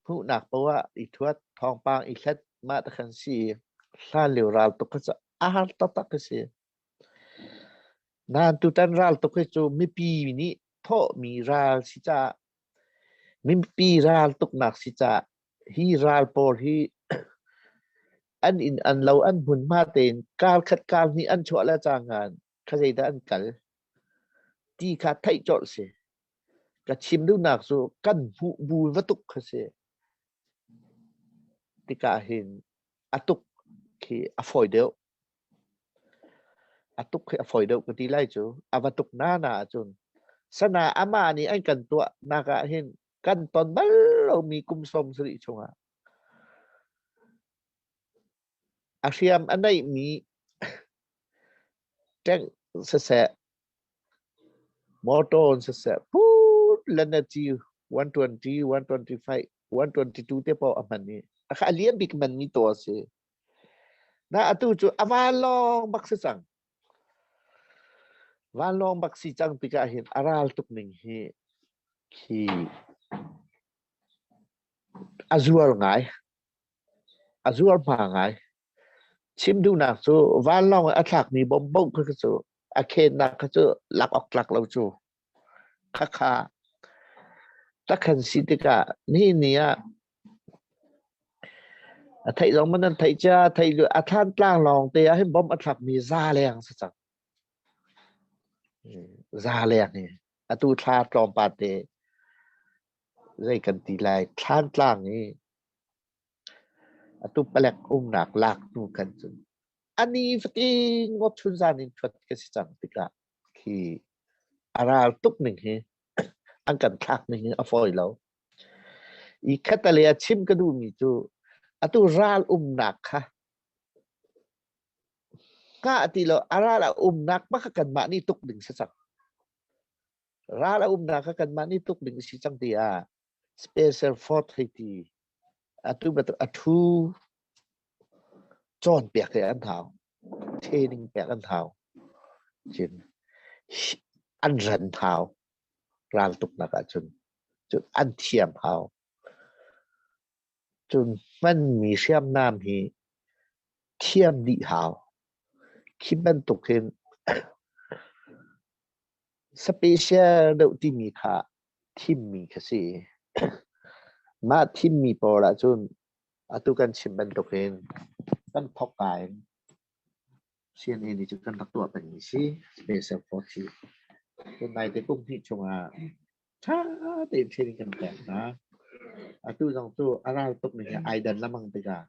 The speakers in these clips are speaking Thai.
ผู้หนักเพราะว่าอีทวดทองปางอีเล็ดมาตะขันสีลาเหลียวราลตุกจะอาหารตักกษีนานตุตันราลตุกจะไม่ปีนี้พ่อมีราลสิจะไม่ปีราลตุกหนักสิจะฮีราลปอลฮีอันอินอันเราอันบุญมาเต็นการขัดการนี้อันชั่วและจางงานขยายได้อันกันที่ขาดไทยจอดเสียกระชิมดูหนักสูกันบูวัตุกเสียที่กาเห็นอตุกคือ avoid อตุกคือ avoid ก็ที่ไล่จูอวัตุกหน้าจนสนาอามานี่ไอ้กันตัวนากาเห็นกันตอนบัลเรามีกุมสมสริชงอาเซียมอันไหนมีแจ้งเสะมอโตนเสะพูดลันจี120 125 122เท่าพออันนี้อาคาเลียนบิกมันมีตัวเสียน่าตูจูอวาลองบักสังวาลองบักสิจังปิกาเห็นอาราลตุกหนึ่งเฮคีอาซัวร์ไงอาซัวร์มาไงชิมดูนักจูวาลองอัตลักมีบอมบุกคือจูอาเคนนักจูหลักออกหลักเราจูค่าตักขันสิติกานี่เนี่ยไทยลองมันนั่นไทยจ้าไทยอาท่านกลางลองเตะให้บอมอัตลักมีซาแรงสักซาแรงนี่อตูทาตรอมปาเตไรกันตีลายท่านกลางนี่อตูแปลกหนักหลักนูกันจนอันนี้ฟติงดชุนซานินชดกันสิจังติกาคืออาราตุกหนึ่งเฮอังกันทักหนึ่งอฟอยแล้วอีคัตเลียชิมก็ดูมีจูอตูราลหนักค่ะก็อติโลอาราลหนักมากกันมานี่ตุกหนึ่งสักราลหนักกันมานี่ตุกหนึ่งสิจังตีอาสเปเชียลฟอร์ททีอตูแบบอตูจอนเปียกเลยอันเท้าเทนิงเปียกอันเท้าเช่นอันรันเท้ารางตุกนักจนอันเทียมเท้าจนมันมีเชื่อมน้ำฮีเทียมดีเท้าคิดมันตกเห็นสเปเชียลเดาที่มีค่ะที่มีค่ะสิมาที่มีพอละจนอตุกันชิมมันตกเห็นกันทอกกายเชียนเองนี่จุดกันตักตัวเป็นสิสเปเชียลฟอร์ทีจนในแต่กุ้งที่ชงอาช้าเต็มเชนิกันแต่นะอตุจงตัวอะไรตกหนึ่งไอเดนละมังไปกัน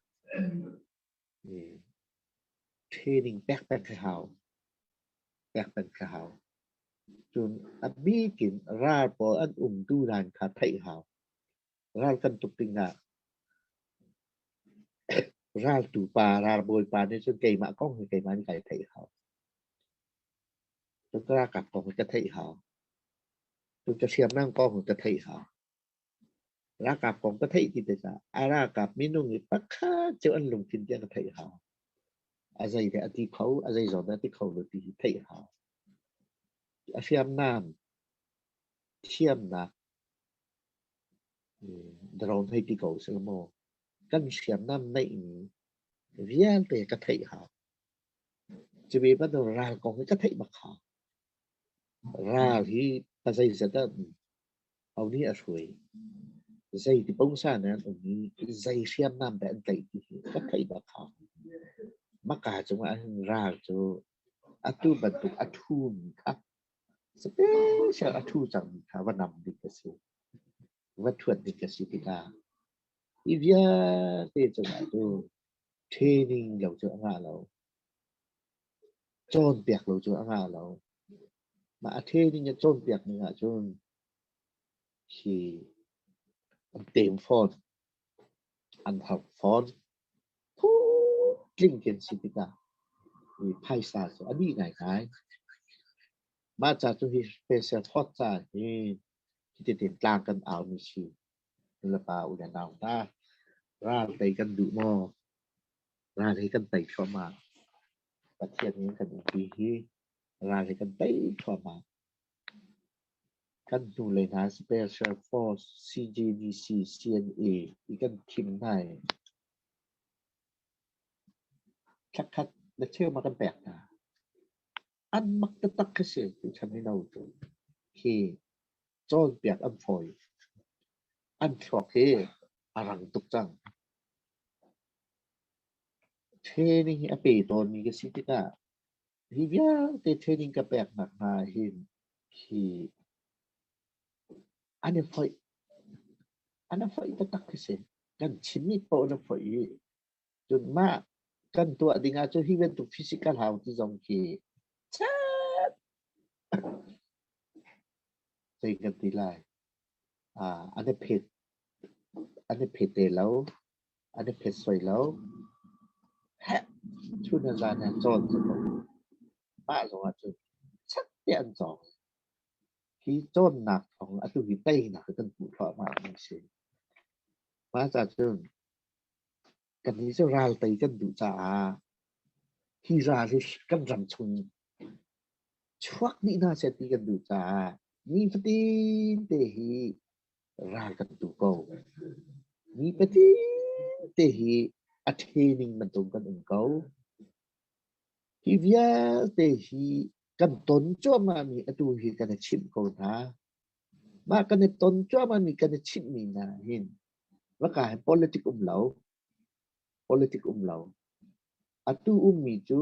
เทนิงแบกเป็นข่าวแบกเป็นข่าวจนอบีกินราปออันดูรานคาไทยข่าวรากันตุกติงอ่ะราตูปาราโบยปาเนี่ยจนไก่มาก้องไก่มานี่ไก่ไทยข่าวจนกล้ากับกองจะไทยข่าวจนจะเชียมนั่งก้องจะไทยข่าวรากับกองก็ไทยที่เดจ้าอารากับมินุงิปักข้าเจ้าอันลงทินเดียนไทยข่าวอะไรแต่อธิเขาอะไรสอนที่เขาเลยที่ไทยข่าวอาเชียมน้ำเชียมนะดรอนไทยที่เขาเสมอกันเชียมน้ำในเรียนแต่กระไทยข่าวจะมีปัญหารากองก็ไทยบักข่าวราที่ภาษาอีสานเอานี่อช่วยใจที่ป้องซ่านะตรงนี้ใจเชียมน้ำแต่อันไกลที่ก็ไทยบักข่าวมักกาจังว่าราจูอัตุบันตุอัตุนครับสเปเชียลอัตุจังค่ะว่านำดิกสิวัตถุดิกสิติกาอีเดียเตจังหวะตัวเทรนนิ่งเราจะอ่างเราโจนเปียกเราจะอ่างเรามาเทรนนิ่งจะโจนเปียกเนี่ยโจนที่เต็มฟอนอันทับฟอนพูดกลิ้งเกินสิติกามีไพ่ศาสตร์อันนี้ง่ายๆมาจากตัวที่เป็นเซลล์ทอดจ่ายนี่ที่จะติดกลางกันเอามีชีละปาอุดานาวตาราไปกันดูมอราให้กันไต่ชอมาประเทศนี้กันปีที่ราให้กันไต่ชอมา กันดูเลยนะ Special Force CGDC CNA อีกันทีมได้คัดและเชื่อมากันแปลกนะอันมักจะตักเสียที่ฉันไม่เล่าตัวคือโจนเปียกอันฟอยอันชอบคืออารังตุกจังเทนี่อเปตอนนี้ก็สิที่ก็ที่ยาแต่เทนี่ก็แปลกหนักมาเห็นคืออันนี้ฟอยอันนั้นฟอยจะตักเสียกันชิมนี่โปนฟอยจนมากกันตัวดิ่งอาจจะที่เป็นตัวฟิสิกอลหาที่จงคือชัดใจกันทีไรอันนี้เพจอันนี้เพจเดแล้วอันนี้เพจสวยแล้วฮะชุดนั้นร้านนั้นจอดจะบอกบ้าลงอาจจะชัดเจนจองที่จนหนักของอัตุวิเต้หนักกันปูทอมาไม่ใช่มาจากจนกันนี้จะราลตีกันดูจ้าที่ราลิชกันรำชงชักนี่น่าเสียตีกันดูจ้านี่พอดีเตหีรากันดูโก้นี่พอดีเตหีอัฐเฮนิงมันตรงกันองเก้าที่เวียเตหีกันต้นจ้ามามีอัตุหีกันชิมโกนะมากันต้นจ้ามามีกันชิมมีนะเห็นว่าการ politic เหลา politic เหลาอัตุมีจู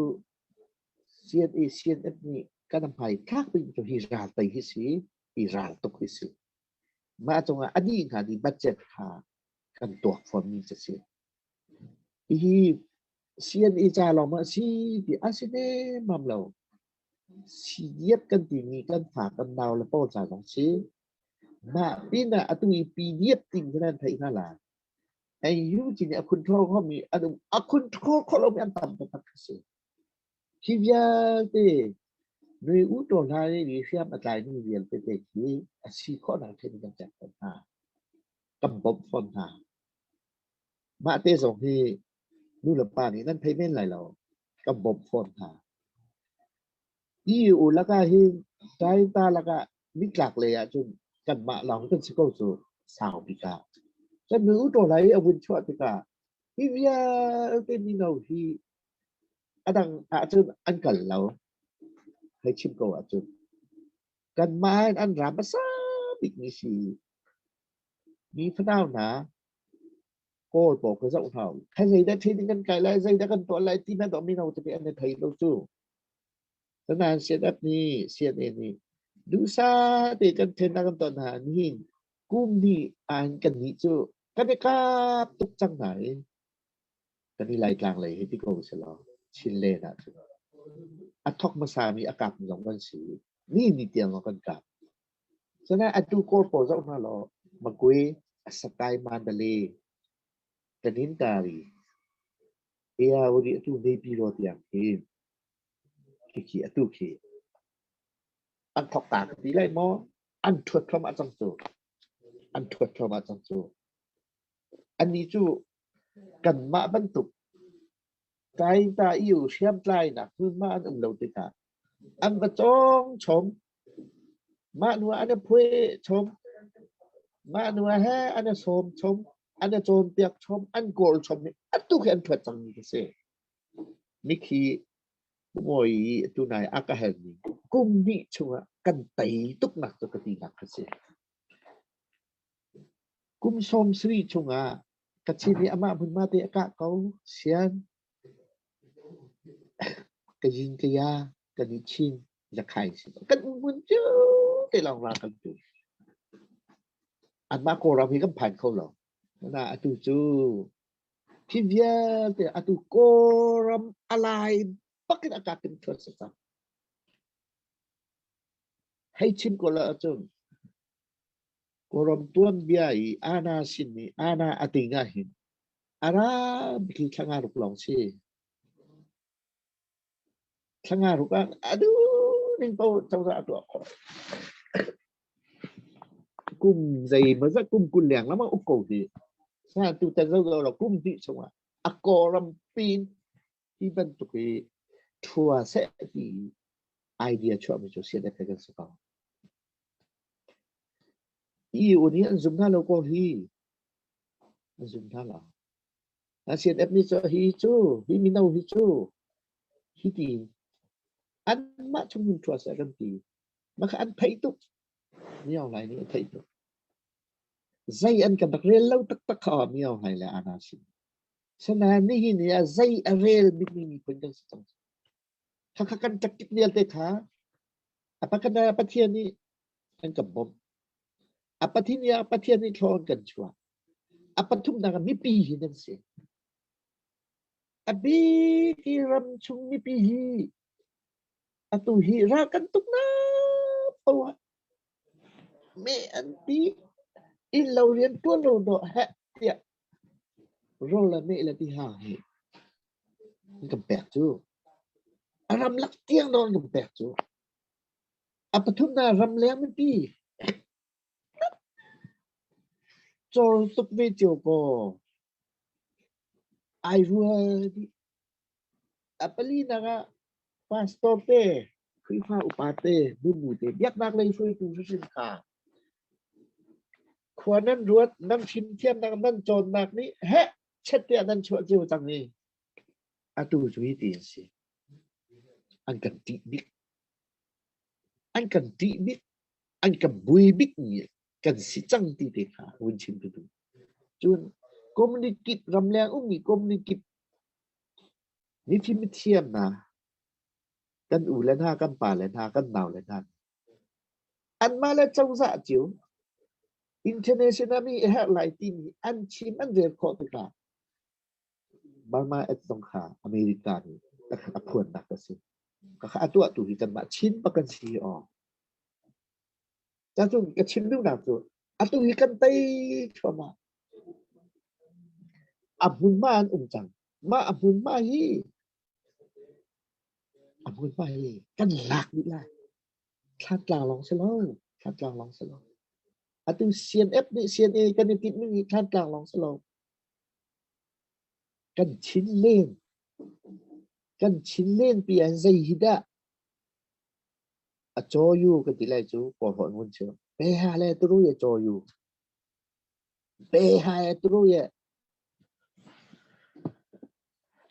CNA CNF นี่กันทำให้ทักไปจูฮิราลไตฮิสิฮิราลตุกฮิสิมาจงอันนี้งานที่บัจเจ็ตหากันตัวฟอร์มนี้จะเสียอี CNA จ่าเรามาสิที่อาศิเนมัมเราสิเย็บกันที่มีกันฝากกันดาวและป้อจ่าลองสิมาปีน่ะอัตุอีปีเย็บติ่งกันนั่นไทยน่าละไอ้ยูจริงๆคุณโทรเขามีอันคุณโทรเขาเราไม่อันต่ำต่ำเสียที่ยาเต้หน่วยอุตสาหกรรมนี่เสียมาใจนี่เรียนไปเด็กที่อาชีพข้อหนังเทนกันจากปัญหากำบฟอนหามาเต้ส่งที่นู่นละป้านี่นั่นเพย์เมนต์อะไรเรากำบฟอนหาที่อยู่แล้วก็ที่ใจตาแล้วก็มิกลักเลยอ่ะจนกันมาหลังกันสิก็สู่สาวปีกาจะหนูตัวไหนเอาวินชวดปีกาที่ยาเต้นี่เราที่อันดังอาจจะอันกันเราให้ชิมก็อาจจะกันมาอันรามภาษาบิกนี่สิมีพระดาวนะก็บอกกับเจ้าเขาใครได้ที่นี่กันไกลแล้วใจได้กันตัวอะไรที่แม่ต้องมีเราจะเป็นอันในไทยเราสู้ขนาดเสียแบบนี้เสียเองนี่ดูซาเด็กกันเทนกันตอนหานี่กุ้มนี่อ่านกันนี่จู่กันได้ครับตุกจังไหนกันนี่รายกลางเลยที่โกเสลอชินเลนะจู่อัทอกมาสามีอากาศมันลงกันสีนี่นี่เตียงกันกับฉะนั้นอันดูโกโปรเจ้ามาหรอมากุยสกายมันเดลีกันนินตาลีเอียวดีตู้ในปีโรตียงเองขี้ตู้ขี้อันทอกตากตีไรมออันถวดพรมาจังโจอันถวดพรมาจังโจอันนี้จู่กันมาบรรทุกใจตาอิวเชื่อมใจนะคือมาอันเราติกาอันประจงชมมาหนัวอันนี้พูดชมมาหนัวแฮ่อันนี้ชมอันนี้โจนเปียกชมอันโกลชมนี่อันตู้แค่อันถวดจังนี่ก็เสียมิคีมวยตุนายอากาเห็นกุมนี่ชัวกันตีตุกหนักตุกตีหนักก็เสียกุมชมสรีชัวกัจฉินีอามาบุญมาเตะกะเขาเสียนกยินกยากันนิชินจะใครสิกันมุนจูแต่ลองรากันจูอันมาโกเราพี่ก็ผ่านเขาหรอกนะอตุจูที่เดียแต่อตุโกรมอะไรปักกันอากาศเป็นทศกัณฐ์ให้ชิมก็แล้วจูโกรมตัวเบียอีอาณาสินีอาณาอติงาหินอาราบิคิขังอารุกลองสิขังอารุกอ่ะaduh ning tao trong dạ tụi cung gì mà rất cung cung lẻng lắm mà ốc cổ thì sao tụi ta rồi là cung gì xong à akoram pin even tụi cái thua sẽ thì idea cho mình cho xe đẹp cái sự yêu ni anh dùng tha lâu có hi anh dùng tha là anh xem ép ni cho hi chú hi mình đâu hi chú hi thì anh mà trong mình chùa sẽ gần thì mà anh thấy tục nhiều lại nữa thấy tục dây anh cần đặc rê lâu tắc tắc họ nhiều hay là anh xin sana ni hi ni dây arel mình quên đang sống khắc kan chắc kít nhiều thế khá apa kena apa thiên ni anh cầm bom apa thiên ni thon cần chùa apa thum đang mi pi hi nên sẽ abi ki ram chung mi pi hi atu hi ra kan tuk na pawa me an pi in lâu riêng tuôn rồi độ hệ tiệt rồi là mẹ là đi hà hệ cầm bẹt chú ram lắc tiếng đó cầm bẹt chú apa thum na ram leng mi pi cho tục về chiều cô ai vừa đi apa li na ga pastor te khi pha upate bu mu te biak nak lấy suy tu suy khảควรนั้นรวดนั้นชิมเทียมนั้นโจรนักนี้เฮ้เช็ดเตียนั้นชัวจิวจังนี้อาตูจุยตีนสิอันกันตีบิ๊กอันกันตีบิ๊กอันกันบุยบิ๊กเนี่ยกันสิจังตีเด็กค่ะวันชิมไปดูจนคอมมิวนิกิตรำแรงมีคอมมิวนิกิตนี่ที่ไม่เทียมนะกันอู่และหน้ากันป่าและหน้ากันหนาวและหน้าอันมาแล้วเจ้าสะจิวinternational มีหลายทีมอันชิมอันเรียนข้อติดละบางมาเอ็ดสงขาอเมริกานี่แต่ขัดขวนหนักสิก็ขาตัวตุยกันมาชินประกันชีออกจ้าจุนก็ชินดูหนักตัวตุยกันไตชัวมาอับหุนมาอันอุ่นจังมาอับหุนมาฮีอับหุนมาฮีกันหลักนี่แหละคลาดกลางลองเสลอคลาดกลางลองเสลอtu CNF ni CNA kan ni tip ni kan klang long selo kan chin lên pi an zai hida a cho yu kan ti lai chu ko ho ngun chu be ha le tu ru ye cho yu be ha ye tu ru ye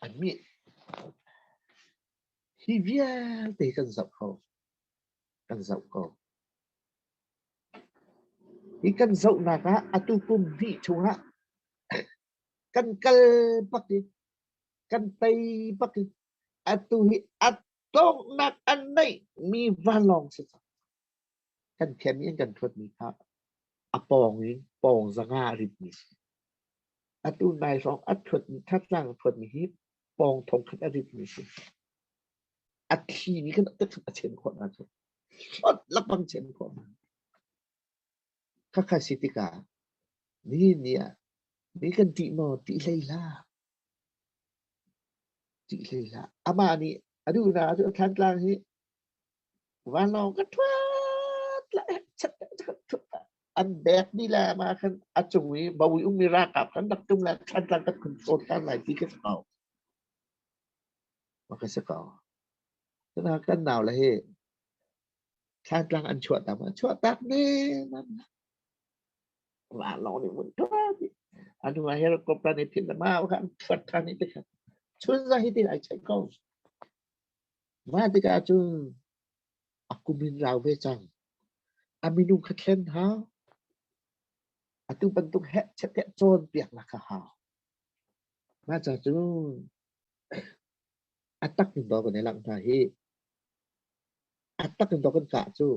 an mi hi via te kan zau ko ikan zau naga atu kum vi chunga kan kal pakti kan tay pakti atu hi atong nak anai mi valong sa kan kemi kan thot mi ha apong ni pong zanga rit mi atu nai song at thot mi that lang thot mi hi pong thong khat rit mi si athi ni kan tak chen ko na so ot lapang chen ko kakasitika ni nia ni kan ti mo ti leila ama ni adu na adu kan lang hi van long ka twat la chat an bek ni la ma kan achui bawi umira kap kan dak tum la kan lang ka control kan lai ti ka sao ma ka sa ka na kan nào là he kan lang an chuat ta ma chuat tak ne man van long ni mun twat adu ma hero ko planet tin ma kan twat kan ni te chun ra hi ti lai chai ko ma ti ka chun aku min rau ve chang aminu kha khen ha atu bentuk het chet chon piak la ka ha ma cha chu atak ni do ko ne lang tha hi atak ni do kan ka chu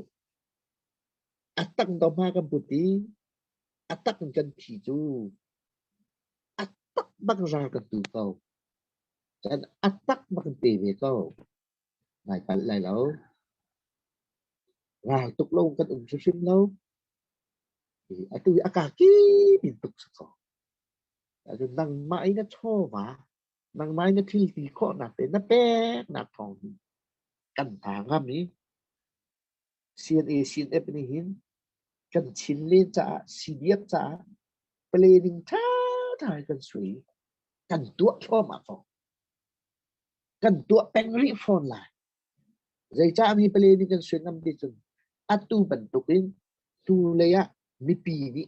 atak do ma kan puti atak kan thi chu atak bang ra kan tu ko chan atak bang pe ve ko nai kan lai lo ra tuk lâu kan sim lâu thì atu akaki bin tuk sa ko nang mai na cho wa nang mai na thil ti ko na te na pe na thong kan ta ngam ni CNA CNF ni hin kan chin lên cha CDF cha planning tha thai kan sui kan tua cho ma fo kan tua peng ri phone la dai cha mi planning kan sui ngam ti chun atu ban tukin tu le ya mi pi ni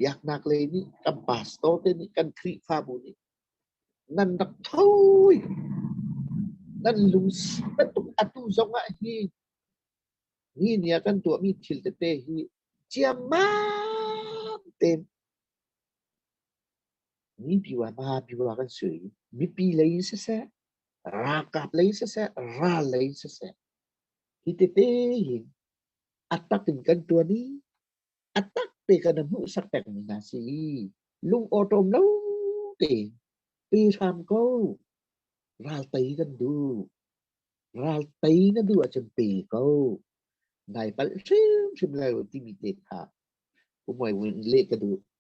yak nak le ni kan pasto te ni kan kri fa bu ni nan dak thôi nan lung nan tuk atu zong a hi ni nia kan tua mi thil te te hi chiam ma tem mi piwa ma piwa kan sui mi pi lấy se ra kap lấy se ra lấy se hi te te hi atak tin kan tua ni atak te kan mu sak tek ni na si lung autom lo te pi tham ko ral tei kan du ral tei na du a chen pi ko nai pal sim sim lai ti mi te ha ku moi win le ka du